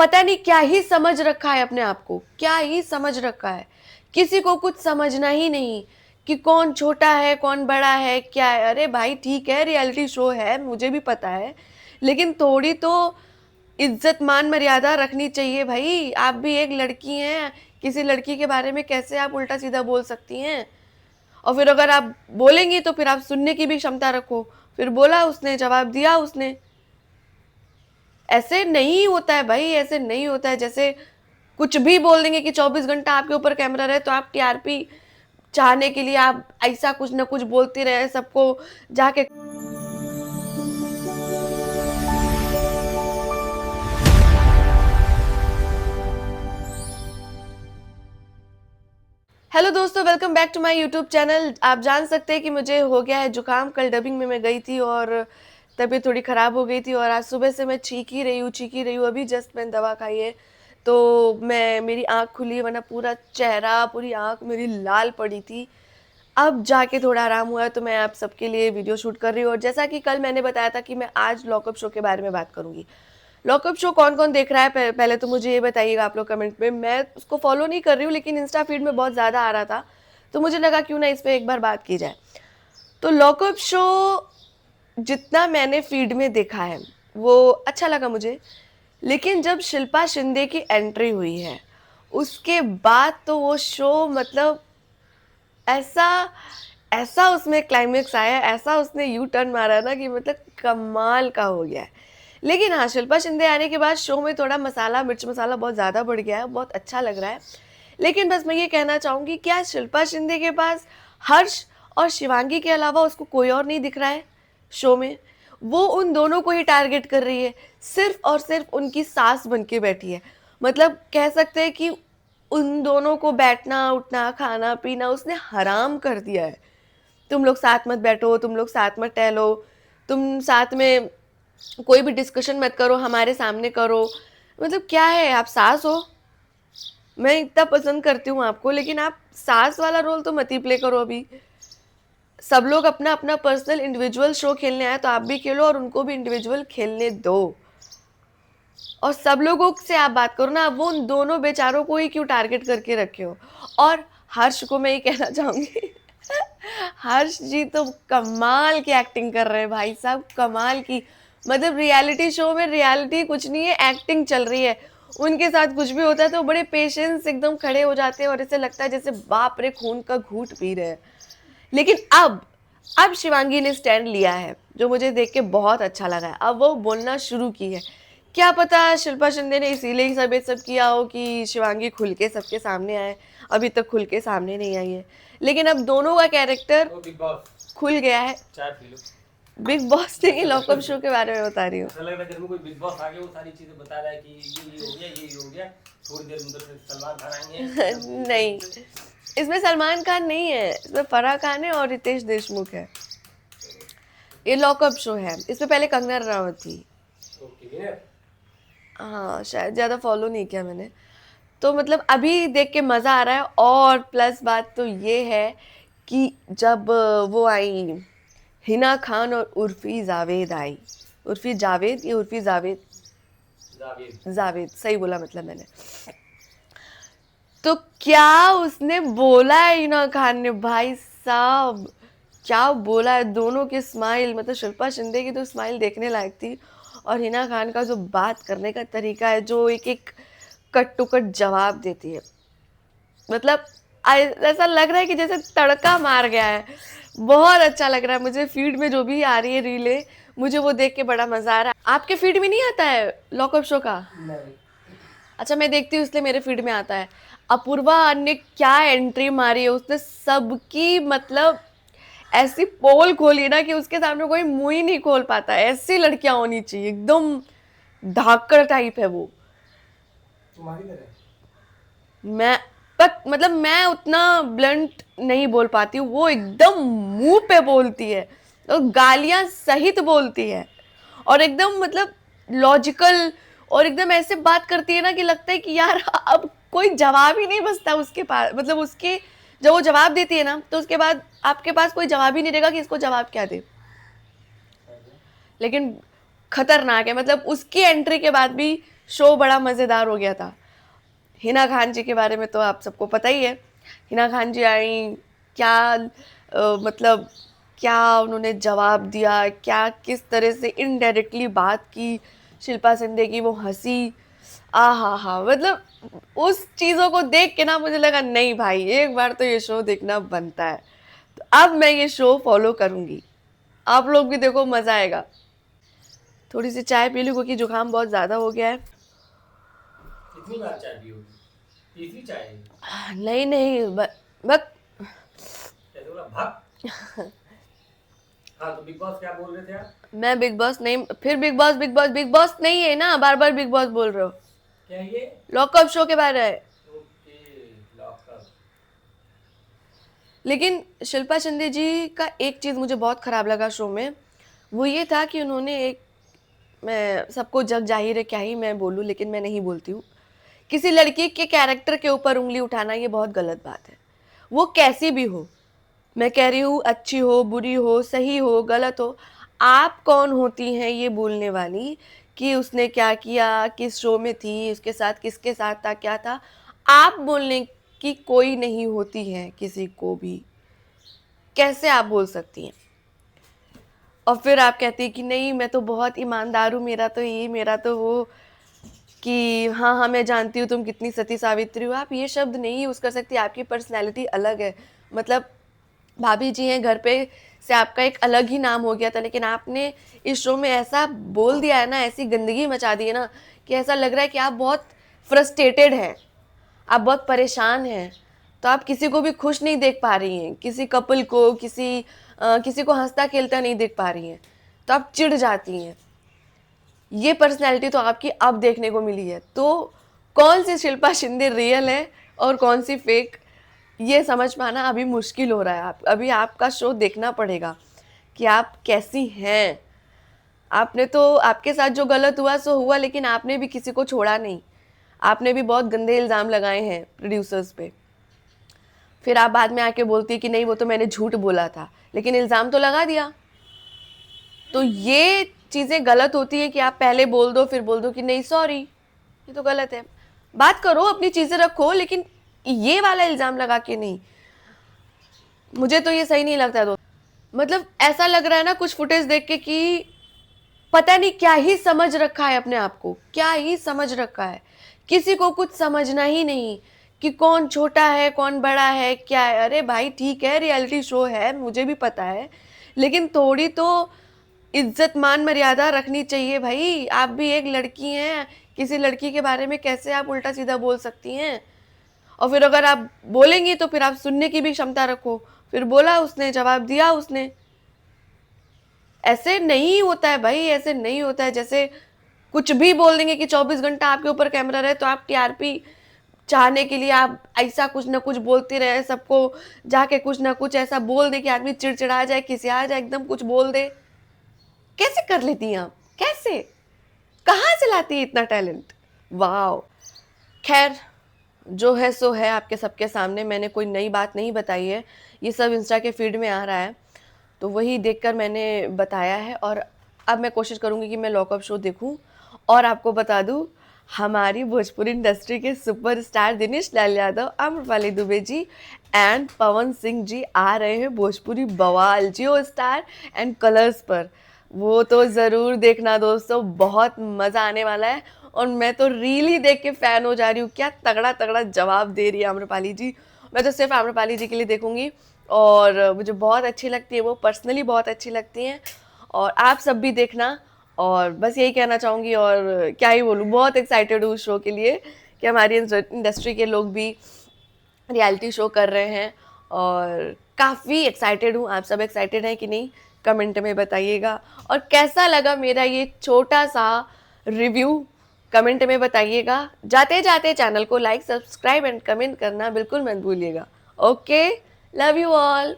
पता नहीं क्या ही समझ रखा है अपने आप को, क्या ही समझ रखा है। किसी को कुछ समझना ही नहीं कि कौन छोटा है कौन बड़ा है क्या है। अरे भाई ठीक है, रियलिटी शो है, मुझे भी पता है, लेकिन थोड़ी तो इज्जत मान मर्यादा रखनी चाहिए भाई। आप भी एक लड़की हैं, किसी लड़की के बारे में कैसे आप उल्टा सीधा बोल सकती हैं? और फिर अगर आप बोलेंगी तो फिर आप सुनने की भी क्षमता रखो। फिर बोला उसने, जवाब दिया उसने। ऐसे नहीं होता है भाई, ऐसे नहीं होता है। जैसे कुछ भी बोल देंगे कि 24 घंटा आपके ऊपर कैमरा रहे तो आप टीआरपी चाहने के लिए आप ऐसा कुछ ना कुछ बोलते रहे सबको जाके। हेलो दोस्तों, welcome back to my YouTube channel. आप जान सकते हैं कि मुझे हो गया है जुकाम। कल डबिंग में मैं गई थी और तबीयत थोड़ी ख़राब हो गई थी और आज सुबह से मैं छींक ही रही हूँ। अभी जस्ट मैंने दवा खाई है तो मेरी आँख खुली है, वरना पूरा चेहरा पूरी आँख मेरी लाल पड़ी थी। अब जाके थोड़ा आराम हुआ है तो मैं आप सबके लिए वीडियो शूट कर रही हूँ। और जैसा कि कल मैंने बताया था कि मैं आज लॉकअप शो के बारे में बात करूँगी। लॉकअप शो कौन कौन देख रहा है पहले तो मुझे ये बताइएगा आप लोग कमेंट में। मैं उसको फॉलो नहीं कर रही हूँ, लेकिन इंस्टा फीड में बहुत ज़्यादा आ रहा था तो मुझे लगा क्यों ना इस पर एक बार बात की जाए। तो लॉकअप शो जितना मैंने फीड में देखा है वो अच्छा लगा मुझे, लेकिन जब शिल्पा शिंदे की एंट्री हुई है उसके बाद तो वो शो मतलब ऐसा ऐसा उसमें क्लाइमेक्स आया, ऐसा उसने यू टर्न मारा ना कि मतलब कमाल का हो गया है। लेकिन हाँ, शिल्पा शिंदे आने के बाद शो में थोड़ा मसाला, मिर्च मसाला बहुत ज़्यादा बढ़ गया है, बहुत अच्छा लग रहा है। लेकिन बस मैं ये कहना चाहूँगी, क्या शिल्पा शिंदे के पास हर्ष और शिवांगी के अलावा उसको कोई और नहीं दिख रहा है शो में? वो उन दोनों को ही टारगेट कर रही है, सिर्फ और सिर्फ उनकी सास बन के बैठी है। मतलब कह सकते हैं कि उन दोनों को बैठना उठना खाना पीना उसने हराम कर दिया है। तुम लोग साथ मत बैठो, तुम लोग साथ मत टहलो, तुम साथ में कोई भी डिस्कशन मत करो, हमारे सामने करो। मतलब क्या है, आप सास हो? मैं इतना पसंद करती हूँ आपको, लेकिन आप सास वाला रोल तो मत ही प्ले करो अभी। सब लोग अपना अपना पर्सनल इंडिविजुअल शो खेलने आए तो आप भी खेलो और उनको भी इंडिविजुअल खेलने दो। और सब लोगों से आप बात करो ना, वो उन दोनों बेचारों को ही क्यों टारगेट करके रखे हो? और हर्ष को मैं ये कहना चाहूंगी हर्ष जी तो कमाल की एक्टिंग कर रहे हैं भाई साहब, कमाल की। मतलब रियलिटी शो में रियलिटी कुछ नहीं है, एक्टिंग चल रही है। उनके साथ कुछ भी होता है तो बड़े पेशेंस एकदम खड़े हो जाते हैं और ऐसे लगता है जैसे बाप रे खून का घूंट पी रहे हैं। लेकिन अब शिवांगी ने स्टैंड लिया है जो मुझे देख के बहुत अच्छा लगा है। अब वो बोलना शुरू की है। क्या पता शिल्पा शिंदे ने इसीलिए ही सब किया हो कि शिवांगी खुल के सबके सामने आए। अभी तक खुल के सामने नहीं आई है, लेकिन अब दोनों का कैरेक्टर खुल गया है। बिग बॉस नहीं, लॉकअप शो के बारे में बता रही हूँ। ऐसा लग रहा है जैसे कोई बिग बॉस आके वो सारी चीजें बता रहा है कि ये हो गया ये हो गया। थोड़ी देर में उधर से सलमान खान आएंगे नहीं, इसमें सलमान खान नहीं है, इसमें फराह खान है और रितेश देशमुख है। ये लॉकअप शो है, इसमें पहले कंगना रनावत थी। हाँ शायद, ज़्यादा फॉलो नहीं किया मैंने। तो मतलब अभी देख के मज़ा आ रहा है। और प्लस बात तो ये है कि जब वो आई हिना खान और उर्फी जावेद आई, उर्फी जावेद, ये उर्फी जावेद, जावेद सही बोला मतलब मैंने। तो क्या उसने बोला है हिना खान ने भाई साहब, क्या बोला है। दोनों की स्माइल, मतलब शिल्पा शिंदे की तो स्माइल देखने लायक थी, और हिना खान का जो बात करने का तरीका है, जो एक एक कट टू कट जवाब देती है, मतलब ऐसा लग रहा है कि जैसे तड़का मार गया है। बहुत अच्छा लग रहा है मुझे। फीड में जो भी आ रही है रीले, मुझे वो देख के बड़ा मजा आ रहा है। आपके फीड में नहीं आता है लॉकअप शो का? नहीं। अच्छा, मैं देखती हूँ इसलिए मेरे फीड में आता है। अपूर्वा ने क्या एंट्री मारी है, उसने सबकी मतलब ऐसी पोल खोली ना कि उसके सामने कोई मुंह ही नहीं खोल पाता। ऐसी लड़कियां होनी चाहिए, एकदम धाकड़ टाइप है वो। तुम्हारी तरह मैं पर मतलब मैं उतना ब्लंट नहीं बोल पाती हूँ, वो एकदम मुंह पे बोलती है तो गालियां सहित बोलती है, और एकदम मतलब लॉजिकल, और एकदम ऐसे बात करती है ना कि लगता है कि यार अब कोई जवाब ही नहीं बचता उसके पास। मतलब उसके जब वो जवाब देती है ना तो उसके बाद आपके पास कोई जवाब ही नहीं रहेगा कि इसको जवाब क्या दे। लेकिन खतरनाक है, मतलब उसकी एंट्री के बाद भी शो बड़ा मज़ेदार हो गया था। हिना खान जी के बारे में तो आप सबको पता ही है। हिना खान जी आई, क्या मतलब क्या उन्होंने जवाब दिया, क्या किस तरह से इनडायरेक्टली बात की शिल्पा शिंदे की, वो हंसी, आ हा हा, मतलब उस चीज़ों को देख के ना मुझे लगा नहीं भाई, एक बार तो ये शो देखना बनता है। तो अब मैं ये शो फॉलो करूंगी, आप लोग भी देखो, मज़ा आएगा। थोड़ी सी चाय पी लूँ क्योंकि जुकाम बहुत ज़्यादा हो गया है। कितनी बार चाय पियोगे? तीसरी चाय है? नहीं नहीं, बस कैसे बोला भाग? हाँ, तो बिग बॉस क्या बोल रहे थे आप? मैं बिग बॉस नहीं, फिर big boss big boss big boss नहीं है ना, बार बार बिग बॉस बोल रहे हो। क्या ये? लॉकअप शो के बारे में। Okay, lockup. लेकिन शिल्पा शिंदे जी का एक चीज़ मुझे बहुत ख़राब लगा शो में, वो ये था कि उन्होंने एक, मैं सबको जग जाहिर है क्या ही मैं बोलूँ, लेकिन मैं नहीं बोलती हूँ, किसी लड़की के कैरेक्टर के ऊपर उंगली उठाना ये बहुत गलत बात है। वो कैसी भी हो, मैं कह रही हूँ अच्छी हो, बुरी हो, सही हो, गलत हो, आप कौन होती हैं ये बोलने वाली कि उसने क्या किया, किस शो में थी, उसके साथ किसके साथ था, क्या था। आप बोलने की कोई नहीं होती है किसी को भी, कैसे आप बोल सकती हैं? और फिर आप कहती हैं कि नहीं मैं तो बहुत ईमानदार हूँ, मेरा तो ये, मेरा तो वो, कि हाँ हाँ मैं जानती हूँ तुम कितनी सती सावित्री हो। आप ये शब्द नहीं यूज़ कर सकती, आपकी पर्सनैलिटी अलग है। मतलब भाभी जी हैं घर पे, से आपका एक अलग ही नाम हो गया था, लेकिन आपने इस शो में ऐसा बोल दिया है ना, ऐसी गंदगी मचा दी है ना, कि ऐसा लग रहा है कि आप बहुत फ्रस्ट्रेटेड हैं, आप बहुत परेशान हैं। तो आप किसी को भी खुश नहीं देख पा रही हैं, किसी कपल को, किसी को हंसता खेलता नहीं देख पा रही हैं, तो आप चिढ़ जाती हैं। ये पर्सनैलिटी तो आपकी अब देखने को मिली है। तो कौन सी शिल्पा शिंदे रियल है और कौन सी फेक, ये समझ पाना अभी मुश्किल हो रहा है। आप अभी आपका शो देखना पड़ेगा कि आप कैसी हैं। आपने तो, आपके साथ जो गलत हुआ सो हुआ, लेकिन आपने भी किसी को छोड़ा नहीं। आपने भी बहुत गंदे इल्ज़ाम लगाए हैं प्रोड्यूसर्स पे। फिर आप बाद में आके बोलती है कि नहीं वो तो मैंने झूठ बोला था, लेकिन इल्ज़ाम तो लगा दिया। तो ये चीज़ें गलत होती है कि आप पहले बोल दो, फिर बोल दो कि नहीं सॉरी, ये तो गलत है। बात करो, अपनी चीज़ें रखो, लेकिन ये वाला इल्ज़ाम लगा के नहीं। मुझे तो ये सही नहीं लगता। दोस्त, मतलब ऐसा लग रहा है ना कुछ फुटेज देख के कि पता नहीं क्या ही समझ रखा है अपने आप को, क्या ही समझ रखा है। किसी को कुछ समझना ही नहीं कि कौन छोटा है कौन बड़ा है क्या है। अरे भाई ठीक है, रियलिटी शो है, मुझे भी पता है, लेकिन थोड़ी तो इज्जत मान मर्यादा रखनी चाहिए भाई। आप भी एक लड़की हैं, किसी लड़की के बारे में कैसे आप उल्टा सीधा बोल सकती हैं? और फिर अगर आप बोलेंगी तो फिर आप सुनने की भी क्षमता रखो। फिर बोला उसने, जवाब दिया उसने। ऐसे नहीं होता है भाई, ऐसे नहीं होता है। जैसे कुछ भी बोल देंगे कि 24 घंटा आपके ऊपर कैमरा रहे, तो आप टीआरपी चाहने के लिए आप ऐसा कुछ ना कुछ बोलते रहे, सबको जाके कुछ ना कुछ ऐसा बोल दे कि आदमी चिड़चिड़ा जाए, खिसिया जाए, एकदम कुछ बोल दे। कैसे कर लेती हैं आप? कैसे, कहाँ से लाती है इतना टैलेंट? वाह। खैर, जो है सो है आपके सबके सामने। मैंने कोई नई बात नहीं बताई है, ये सब इंस्टा के फीड में आ रहा है, तो वही देखकर मैंने बताया है। और अब मैं कोशिश करूँगी कि मैं लॉकअप शो देखूँ। और आपको बता दूँ, हमारी भोजपुरी इंडस्ट्री के सुपरस्टार दिनेश लाल यादव, आम्रपाली दुबे जी एंड पवन सिंह जी आ रहे हैं भोजपुरी बवाल जियो स्टार एंड कलर्स पर। वो तो ज़रूर देखना दोस्तों, बहुत मज़ा आने वाला है। और मैं तो रील ही देख के फ़ैन हो जा रही हूँ, क्या तगड़ा तगड़ा जवाब दे रही है आम्रपाली जी। मैं तो सिर्फ आम्रपाली जी के लिए देखूँगी, और मुझे बहुत अच्छी लगती है वो, पर्सनली बहुत अच्छी लगती हैं। और आप सब भी देखना। और बस यही कहना चाहूँगी, और क्या ही बोलूँ, बहुत एक्साइटेड हूँ उस शो के लिए कि हमारी इंडस्ट्री के लोग भी रियलिटी शो कर रहे हैं। और काफ़ी एक्साइटेड हूँ। आप सब एक्साइटेड हैं कि नहीं, कमेंट में बताइएगा। और कैसा लगा मेरा ये छोटा सा रिव्यू, कमेंट में बताइएगा। जाते जाते चैनल को लाइक, सब्सक्राइब एंड कमेंट करना बिल्कुल मत भूलिएगा। Okay, love you all.